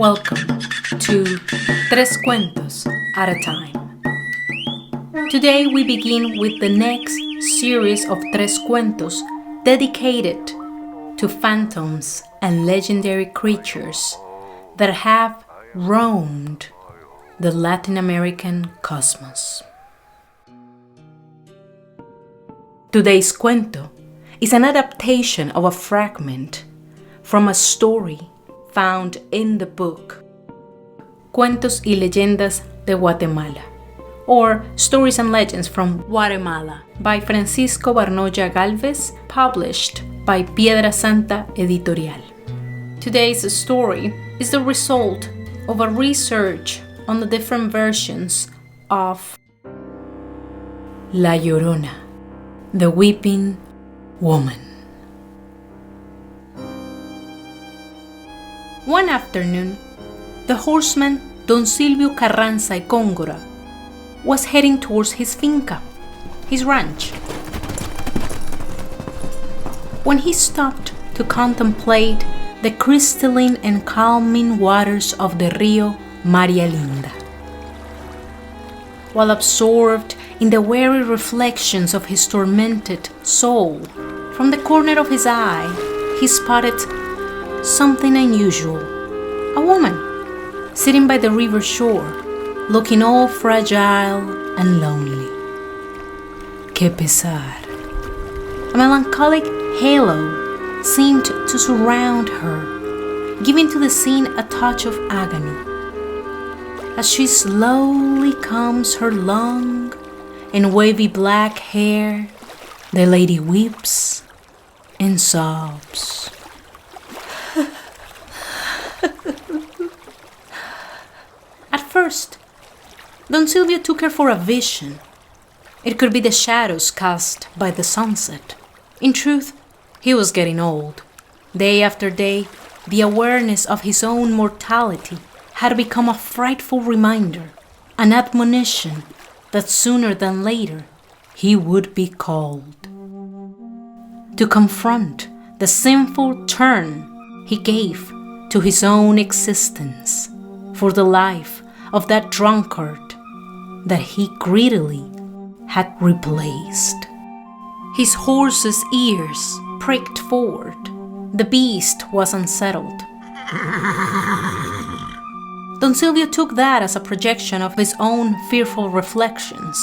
Welcome to Tres Cuentos at a Time. Today we begin with the next series of Tres Cuentos dedicated to phantoms and legendary creatures that have roamed the Latin American cosmos. Today's cuento is an adaptation of a fragment from a story found in the book Cuentos y Leyendas de Guatemala, or Stories and Legends from Guatemala, by Francisco Barnoya Galvez, published by Piedra Santa Editorial. Today's story is the result of a research on the different versions of La Llorona, the Weeping Woman. One afternoon, the horseman Don Silvio Carranza y Góngora was heading towards his finca, his ranch, when he stopped to contemplate the crystalline and calming waters of the Rio Maria Linda. While absorbed in the weary reflections of his tormented soul, from the corner of his eye, he spotted something unusual. A woman sitting by the river shore, looking all fragile and lonely. Que pesar. A melancholic halo seemed to surround her, giving to the scene a touch of agony. As she slowly combs her long and wavy black hair, the lady weeps and sobs. At first, Don Silvio took her for a vision. It could be the shadows cast by the sunset. In truth, he was getting old. Day after day, the awareness of his own mortality had become a frightful reminder, an admonition that sooner than later he would be called to confront the sinful turn he gave to his own existence for the life of that drunkard that he greedily had replaced. His horse's ears pricked forward. The beast was unsettled. Don Silvio took that as a projection of his own fearful reflections.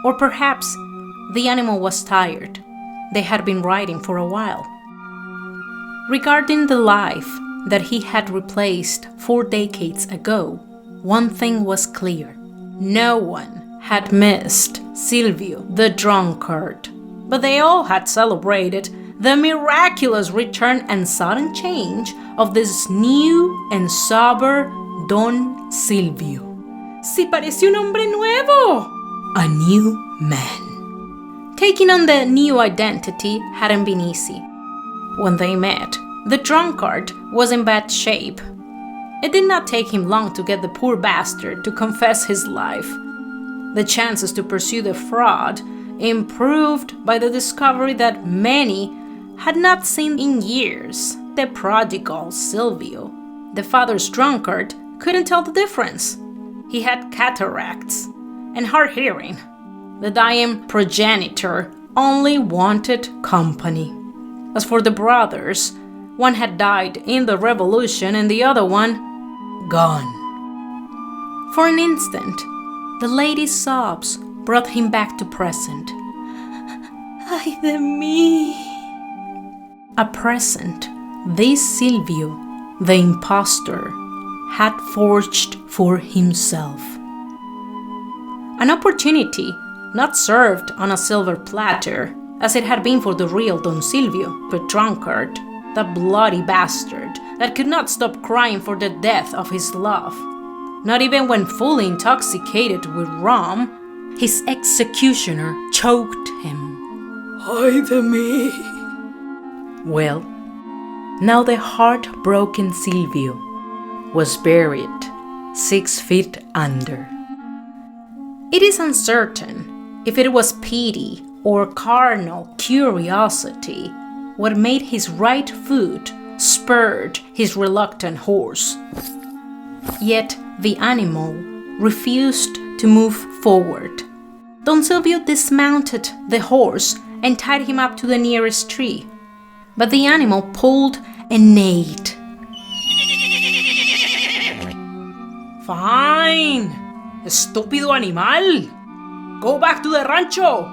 Or perhaps the animal was tired. They had been riding for a while. Regarding the life that he had replaced 4 decades ago, one thing was clear. No one had missed Silvio the drunkard, but they all had celebrated the miraculous return and sudden change of this new and sober Don Silvio. Si parece un hombre nuevo! A new man. Taking on the new identity hadn't been easy. When they met, the drunkard was in bad shape. It did not take him long to get the poor bastard to confess his life. The chances to pursue the fraud improved by the discovery that many had not seen in years. The prodigal Silvio, the father's drunkard, couldn't tell the difference. He had cataracts and hard hearing. The dying progenitor only wanted company. As for the brothers, one had died in the revolution and the other one gone. For an instant, the lady's sobs brought him back to present. Ay de mí. A present this Silvio, the impostor, had forged for himself. An opportunity not served on a silver platter, as it had been for the real Don Silvio, the drunkard, the bloody bastard that could not stop crying for the death of his love. Not even when fully intoxicated with rum, his executioner choked him. Ay de mí. Well, now the heartbroken Silvio was buried 6 feet under. It is uncertain if it was pity or carnal curiosity what made his right foot spurred his reluctant horse. Yet the animal refused to move forward. Don Silvio dismounted the horse and tied him up to the nearest tree, but the animal pulled and neighed. Fine, estúpido animal. Go back to the rancho.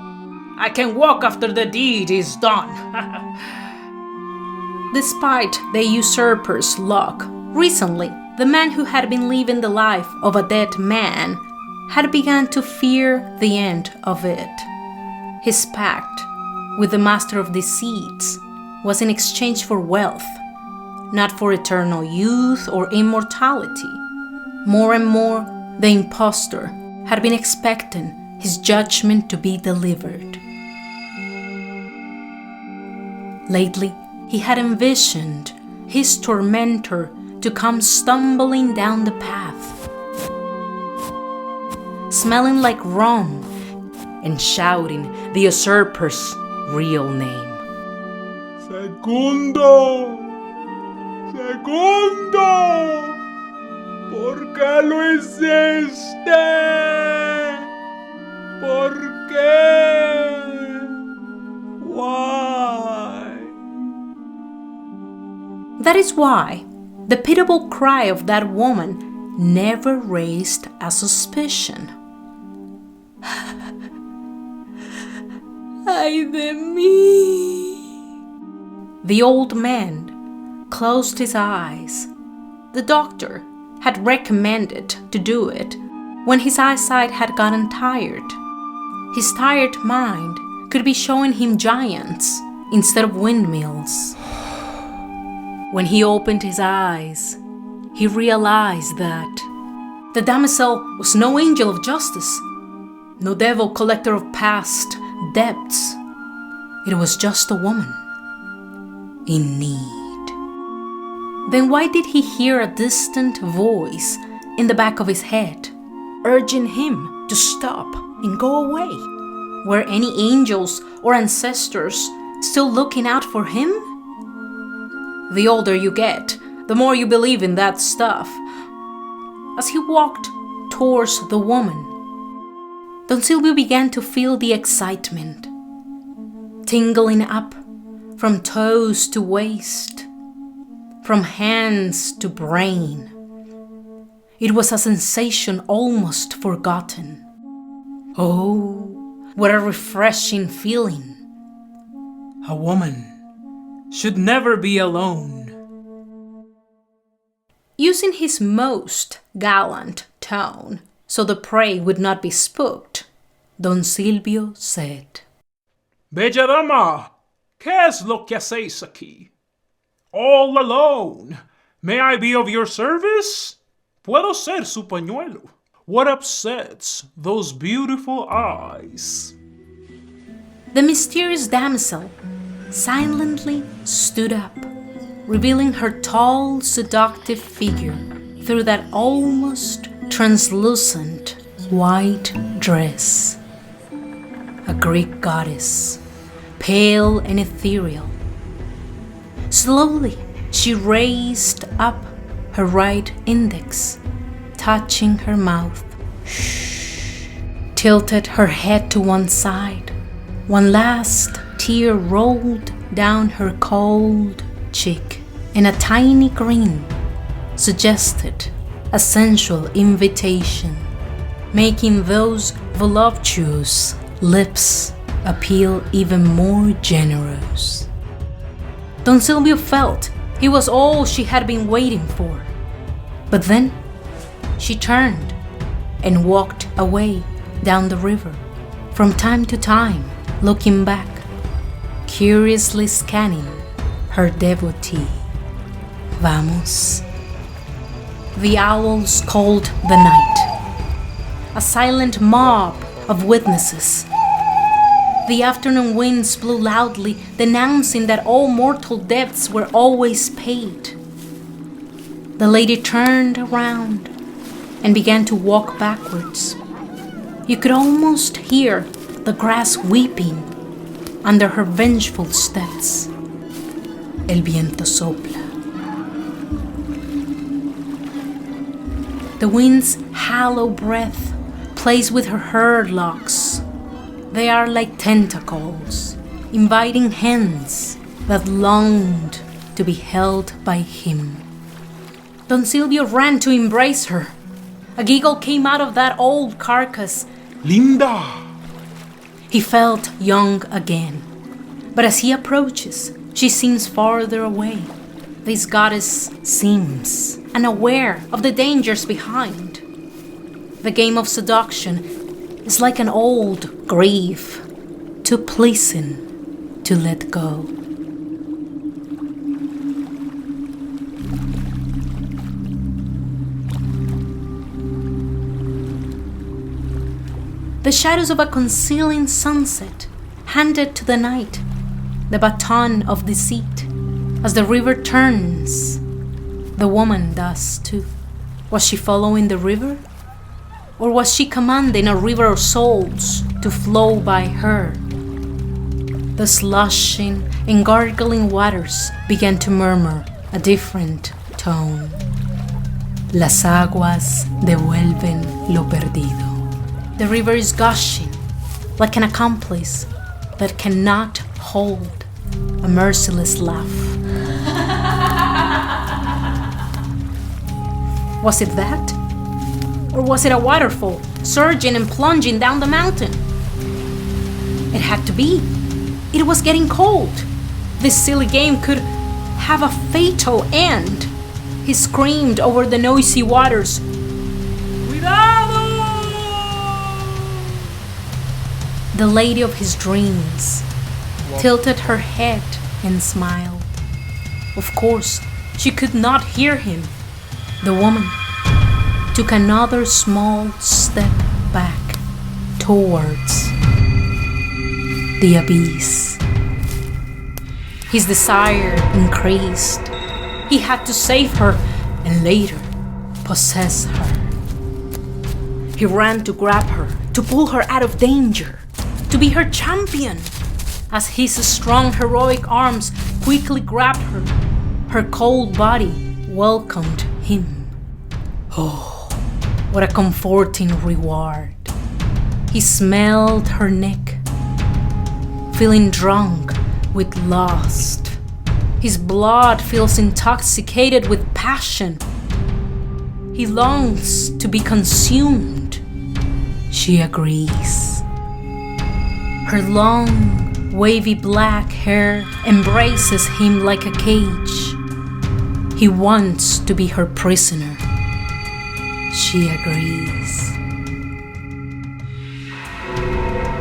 I can walk after the deed is done. Despite the usurper's luck, recently, the man who had been living the life of a dead man had begun to fear the end of it. His pact with the master of deceits was in exchange for wealth, not for eternal youth or immortality. More and more, the impostor had been expecting his judgment to be delivered. Lately, he had envisioned his tormentor to come stumbling down the path, smelling like rum and shouting the usurper's real name. Segundo, segundo, ¿por qué lo hiciste? ¿Por qué? Why? That is why the pitiable cry of that woman never raised a suspicion. Ay de mí. The old man closed his eyes. The doctor had recommended to do it when his eyesight had gotten tired. His tired mind could be showing him giants instead of windmills. When he opened his eyes, he realized that the damsel was no angel of justice, no devil collector of past debts. It was just a woman in need. Then why did he hear a distant voice in the back of his head, urging him to stop and go away? Were any angels or ancestors still looking out for him? The older you get, the more you believe in that stuff. As he walked towards the woman, Don Silvio began to feel the excitement, tingling up from toes to waist, from hands to brain. It was a sensation almost forgotten. Oh, what a refreshing feeling. A woman should never be alone. Using his most gallant tone, so the prey would not be spooked, Don Silvio said, Bella dama, ¿qué es lo que hacéis aquí? All alone. May I be of your service? Puedo ser su pañuelo. What upsets those beautiful eyes? The mysterious damsel silently stood up, revealing her tall, seductive figure through that almost translucent white dress. A Greek goddess, pale and ethereal. Slowly, she raised up her right index, touching her mouth. Shh. Tilted her head to one side. One last tear rolled down her cold cheek, and a tiny grin suggested a sensual invitation, making those voluptuous lips appeal even more generous. Don Silvio felt he was all she had been waiting for. But then she turned and walked away down the river, from time to time looking back, curiously scanning her devotee. Vamos. The owls called the night. A silent mob of witnesses. The afternoon winds blew loudly, denouncing that all mortal debts were always paid. The lady turned around and began to walk backwards. You could almost hear the grass weeping under her vengeful steps. El viento sopla. The wind's hollow breath plays with her hair locks. They are like tentacles, inviting hands that longed to be held by him. Don Silvio ran to embrace her. A giggle came out of that old carcass. Linda! He felt young again. But as he approaches, she seems farther away. This goddess seems unaware of the dangers behind. The game of seduction is like an old grief, too pleasing to let go. The shadows of a concealing sunset handed to the night, the baton of deceit. As the river turns, the woman does too. Was she following the river? Or was she commanding a river of souls to flow by her? The slushing and gargling waters began to murmur a different tone. Las aguas devuelven lo perdido. The river is gushing like an accomplice that cannot hold a merciless laugh. Was it that? Or was it a waterfall surging and plunging down the mountain? It had to be. It was getting cold. This silly game could have a fatal end. He screamed over the noisy waters. Cuidado! The lady of his dreams tilted her head and smiled. Of course, she could not hear him. The woman took another small step back towards the abyss. His desire increased. He had to save her and later possess her. He ran to grab her, to pull her out of danger, to be her champion. As his strong, heroic arms quickly grabbed her, her cold body welcomed him. Oh, what a comforting reward. He smelled her neck, feeling drunk with lust. His blood feels intoxicated with passion. He longs to be consumed. She agrees. Her long, wavy black hair embraces him like a cage. He wants to be her prisoner. She agrees.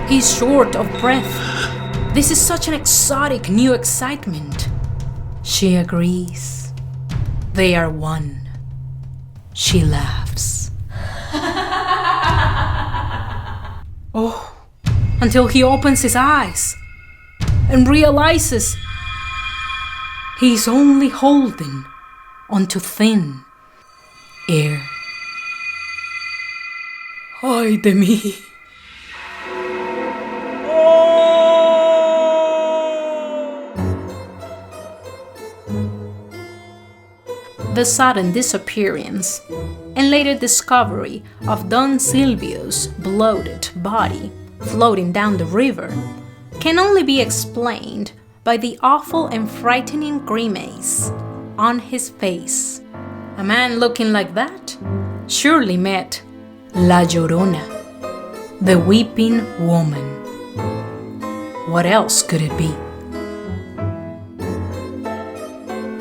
He's short of breath. This is such an exotic new excitement. She agrees. They are one. She laughs. Oh, until he opens his eyes and realizes he's only holding onto thin air. Ay de mí. The sudden disappearance and later discovery of Don Silvio's bloated body floating down the river can only be explained by the awful and frightening grimace on his face. A man looking like that surely met La Llorona, the weeping woman. What else could it be?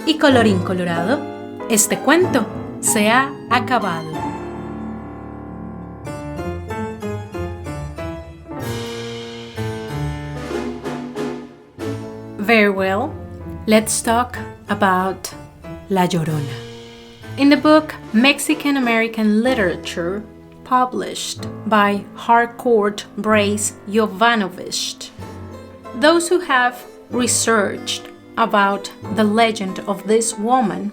Y colorín colorado, este cuento se ha acabado. Very well, let's talk about La Llorona. In the book Mexican-American Literature, published by Harcourt Brace Jovanovich, those who have researched about the legend of this woman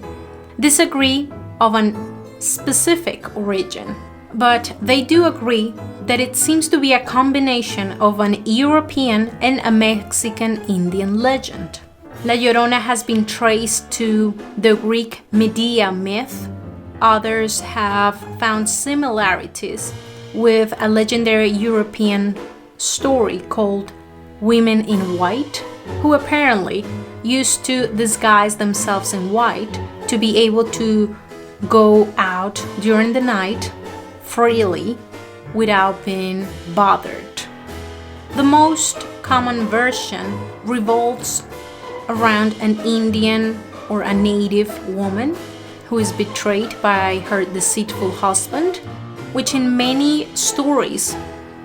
disagree of a specific origin, but they do agree that it seems to be a combination of an European and a Mexican Indian legend. La Llorona has been traced to the Greek Medea myth, Others have found similarities with a legendary European story called Women in White, who apparently used to disguise themselves in white to be able to go out during the night freely without being bothered. The most common version revolves around an Indian or a native woman who is betrayed by her deceitful husband, which in many stories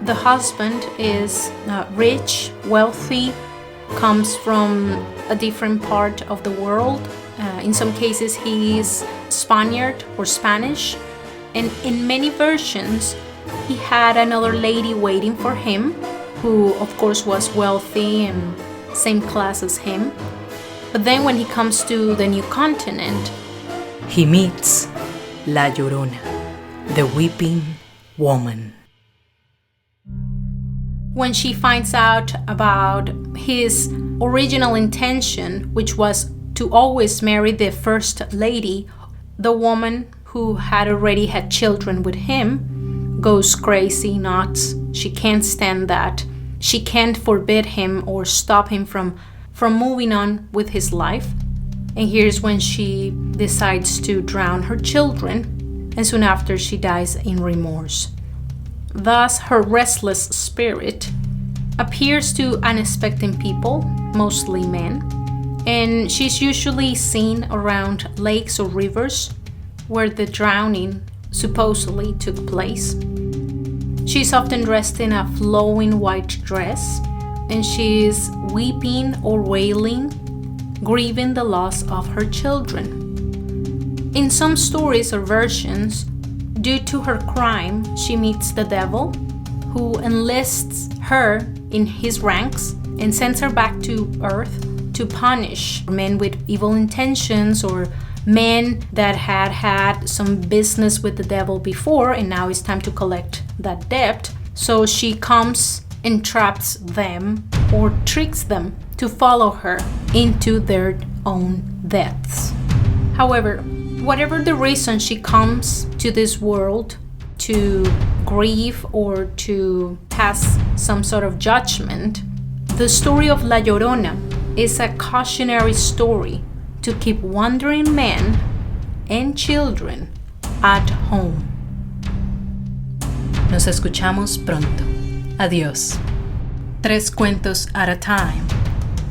the husband is rich, wealthy, comes from a different part of the world. In some cases he is Spaniard or Spanish, and in many versions he had another lady waiting for him who of course was wealthy and same class as him. But then when he comes to the new continent, he meets La Llorona, the weeping woman. When she finds out about his original intention, which was to always marry the first lady, the woman who had already had children with him goes crazy, nuts. She can't stand that. She can't forbid him or stop him from moving on with his life. And here's when she decides to drown her children, and soon after she dies in remorse. Thus, her restless spirit appears to unsuspecting people, mostly men, and she's usually seen around lakes or rivers where the drowning supposedly took place. She's often dressed in a flowing white dress, and she's weeping or wailing, grieving the loss of her children. In some stories or versions, due to her crime, she meets the devil, who enlists her in his ranks and sends her back to Earth to punish men with evil intentions or men that had some business with the devil before, and now it's time to collect that debt. So she comes and traps them or tricks them to follow her into their own deaths. However, whatever the reason she comes to this world to grieve or to pass some sort of judgment, the story of La Llorona is a cautionary story to keep wandering men and children at home. Nos escuchamos pronto. Adiós. Tres Cuentos at a Time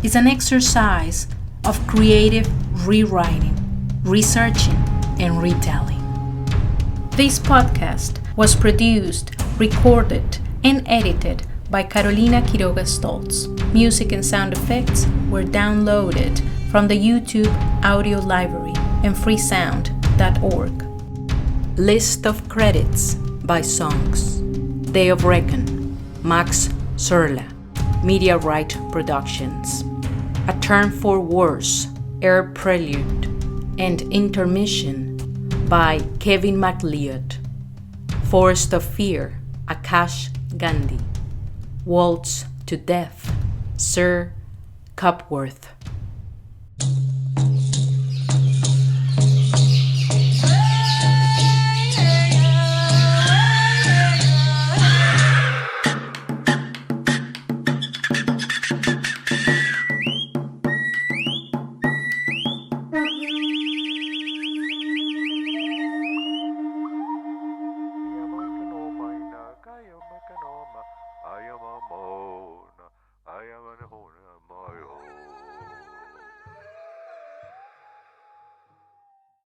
is an exercise of creative rewriting, researching, and retelling. This podcast was produced, recorded, and edited by Carolina Quiroga Stoltz. Music and sound effects were downloaded from the YouTube audio library and freesound.org. List of credits by songs: Day of Reckon, Max Surla, Media Right Productions. A Turn for Worse, Air Prelude, and Intermission by Kevin MacLeod. Forest of Fear, Akash Gandhi. Waltz to Death, Sir Cupworth. I am a Mona, I am a Mona, I am a